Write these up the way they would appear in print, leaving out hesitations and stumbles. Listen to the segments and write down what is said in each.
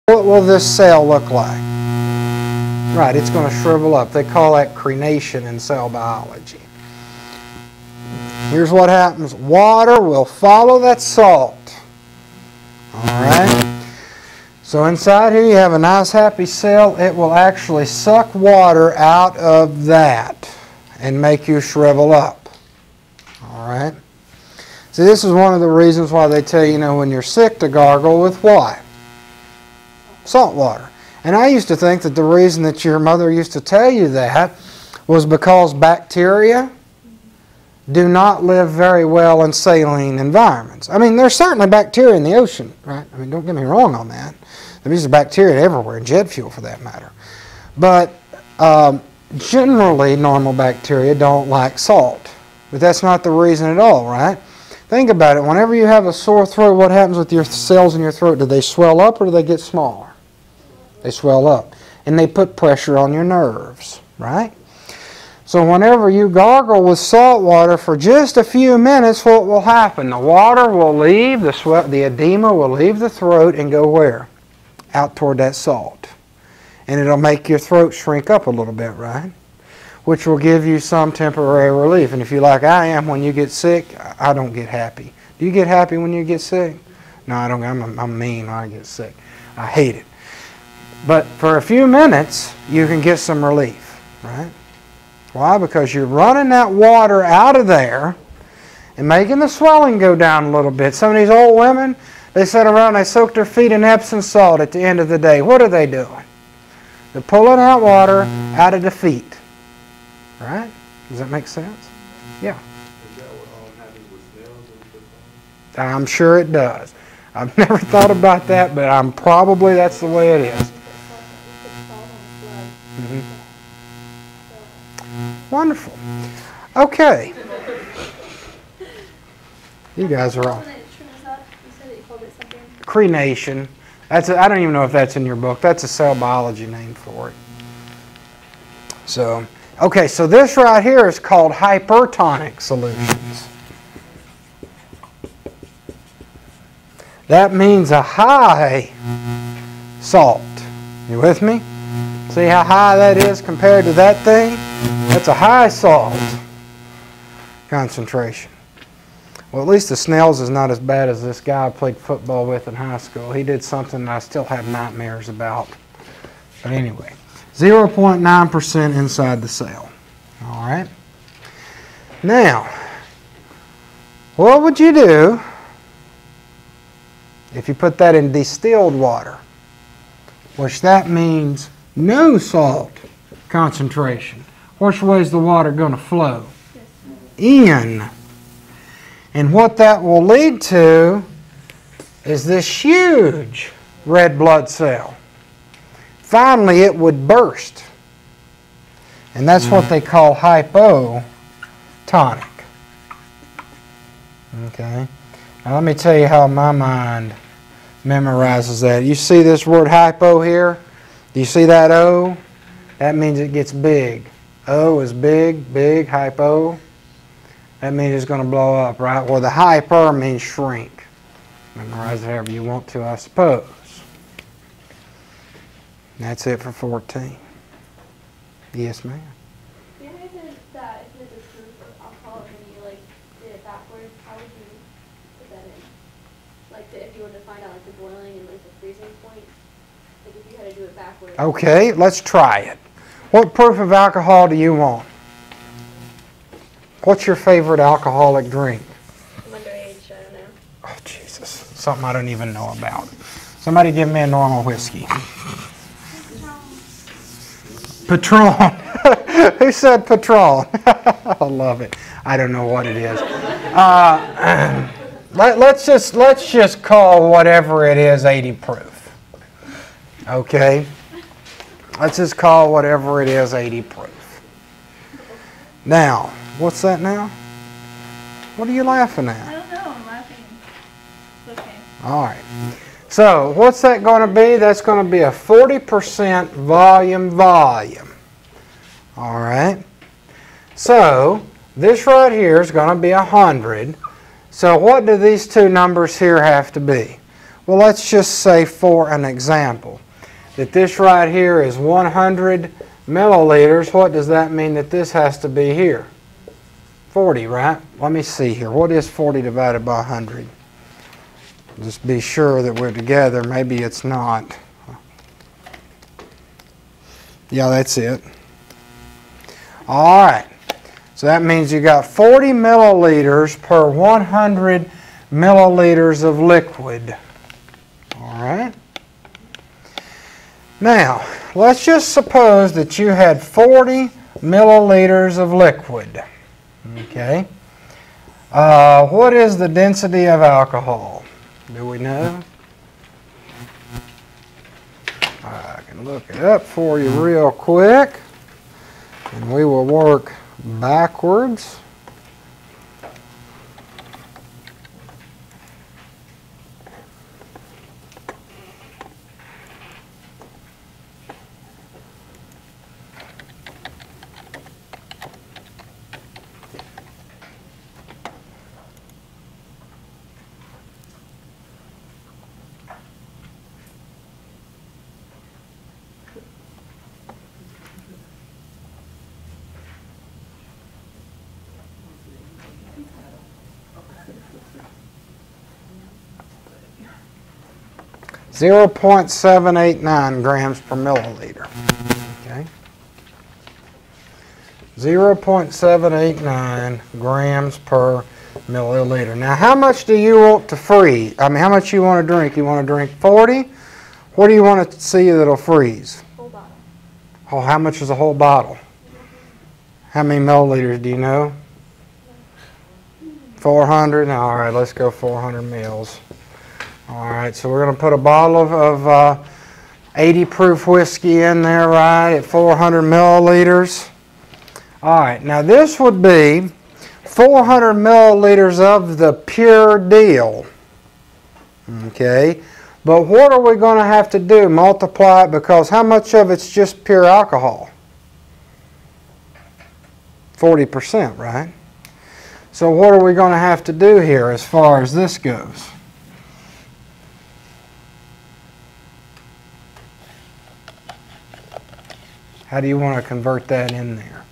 What will this cell look like? Right, it's going to shrivel up. They call that crenation in cell biology. Here's what happens. Water will follow that salt. Alright? So inside here you have a nice happy cell. It will actually suck water out of that and make you shrivel up. Alright? See, this is one of the reasons why they tell you, when you're sick to gargle with what? Salt water. And I used to think that the reason that your mother used to tell you that was because bacteria do not live very well in saline environments. I mean, there's certainly bacteria in the ocean, right? I mean, don't get me wrong on that. There's bacteria everywhere, in jet fuel for that matter. But generally, normal bacteria don't like salt. But that's not the reason at all, right? Think about it. Whenever you have a sore throat, what happens with your cells in your throat? Do they swell up or do they get smaller? They swell up. And they put pressure on your nerves, right? So whenever you gargle with salt water for just a few minutes, what will happen? The water will leave, the edema will leave the throat and go where? Out toward that salt. And it'll make your throat shrink up a little bit, right? Which will give you some temporary relief. And if you're like I am, when you get sick, I don't get happy. Do you get happy when you get sick? No, I don't. I'm mean when I get sick. I hate it. But for a few minutes, you can get some relief, right? Why? Because you're running that water out of there and making the swelling go down a little bit. Some of these old women, they sit around and they soak their feet in Epsom salt at the end of the day. What are they doing? They're pulling out water out of the feet. Right? Does that make sense? Yeah. Is that what happens with snails when you put salt? I'm sure it does. I've never thought about that, but that's the way it is. Mm-hmm. Wonderful. Okay. You guys are all. Crenation. I don't even know if that's in your book. That's a cell biology name for it. So, okay, so this right here is called hypertonic solutions. That means a high salt. You with me? See how high that is compared to that thing? That's a high salt concentration. Well, at least the snails is not as bad as this guy I played football with in high school. He did something that I still have nightmares about. But anyway, 0.9% inside the cell. All right. Now, what would you do if you put that in distilled water? Which that means no salt concentration. Which way is the water going to flow? In. And what that will lead to is this huge red blood cell. Finally, it would burst. And that's what they call hypotonic. Okay. Now let me tell you how my mind memorizes that. You see this word hypo here? Do you see that O? That means it gets big. O is big, big, hypo. That means it's going to blow up, right? Well, the hyper means shrink. Memorize it however you want to, I suppose. That's it for 14. Yes, ma'am. You know, that if it's a proof of alcohol and you did it backwards, how would you put that in? If you were to find out the boiling and the freezing point, if you had to do it backwards. Okay, let's try it. What proof of alcohol do you want? What's your favorite alcoholic drink? I'm underage, I don't know. Oh, Jesus. Something I don't even know about. Somebody give me a normal whiskey. Patron. Who said Patron? I love it. I don't know what it is. Let's just call whatever it is 80 proof. Okay? Let's just call whatever it is 80 proof. Now, what's that now? What are you laughing at? I don't know. I'm laughing. It's okay. All right. So, what's that going to be? That's going to be a 40% volume. All right. So, this right here is going to be 100. So, what do these two numbers here have to be? Well, let's just say for an example that this right here is 100 milliliters. What does that mean that this has to be here? 40, right? Let me see here. What is 40 divided by 100? Just be sure that we're together. Maybe it's not. Yeah, that's it. All right. So that means you got 40 milliliters per 100 milliliters of liquid. All right. Now, let's just suppose that you had 40 milliliters of liquid. Okay. What is the density of alcohol? Do we know? I can look it up for you real quick. And we will work backwards. .789 grams per milliliter. Okay. 0.789 grams per milliliter. Now, how much do you want to freeze? I mean, how much you want to drink? You want to drink 40? What do you want to see that'll freeze? Whole bottle. Oh, how much is a whole bottle? How many milliliters do you know? 400? All right, let's go 400 mils. All right, so we're going to put a bottle of 80 proof whiskey in there, right, at 400 milliliters. All right, now this would be 400 milliliters of the pure deal. Okay, but what are we going to have to do? Multiply it, because how much of it's just pure alcohol? 40%, right? So what are we going to have to do here as far as this goes? How do you want to convert that in there?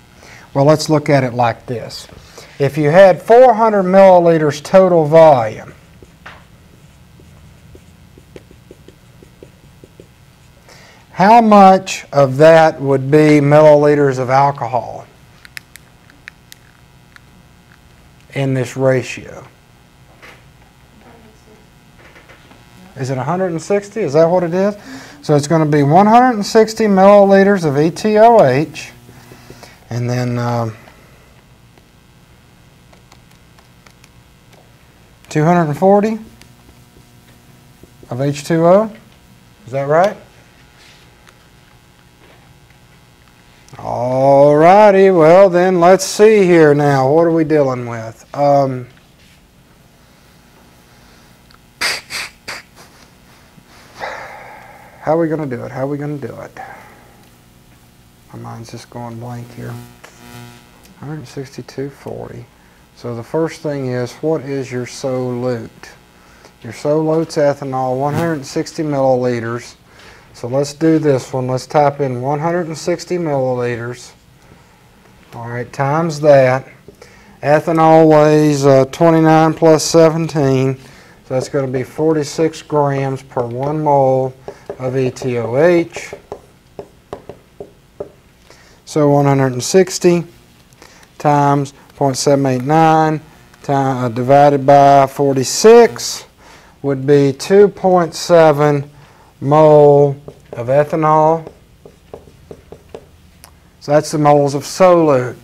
Well, let's look at it like this. If you had 400 milliliters total volume, how much of that would be milliliters of alcohol in this ratio? Is it 160? Is that what it is? So it's going to be 160 milliliters of ETOH, and then 240 of H2O. Is that right? All righty. Well, then let's see here now. What are we dealing with? How are we going to do it? How are we going to do it? My mind's just going blank here. 162.40. So the first thing is, what is your solute? Your solute's ethanol, 160 milliliters. So let's do this one. Let's type in 160 milliliters. All right, times that. Ethanol weighs 29 plus 17. So that's going to be 46 grams per 1 mole of ETOH. So 160 times 0.789 divided by 46 would be 2.7 mole of ethanol. So that's the moles of solute.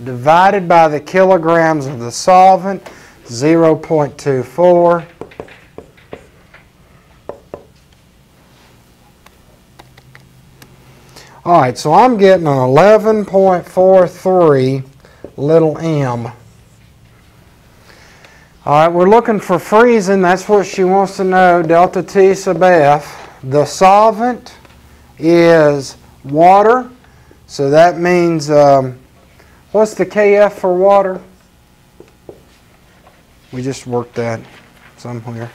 Divided by the kilograms of the solvent, 0.24. All right, so I'm getting an 11.43 little m. All right, we're looking for freezing. That's what she wants to know, delta T sub F. The solvent is water, so that means, what's the KF for water? We just worked that somewhere.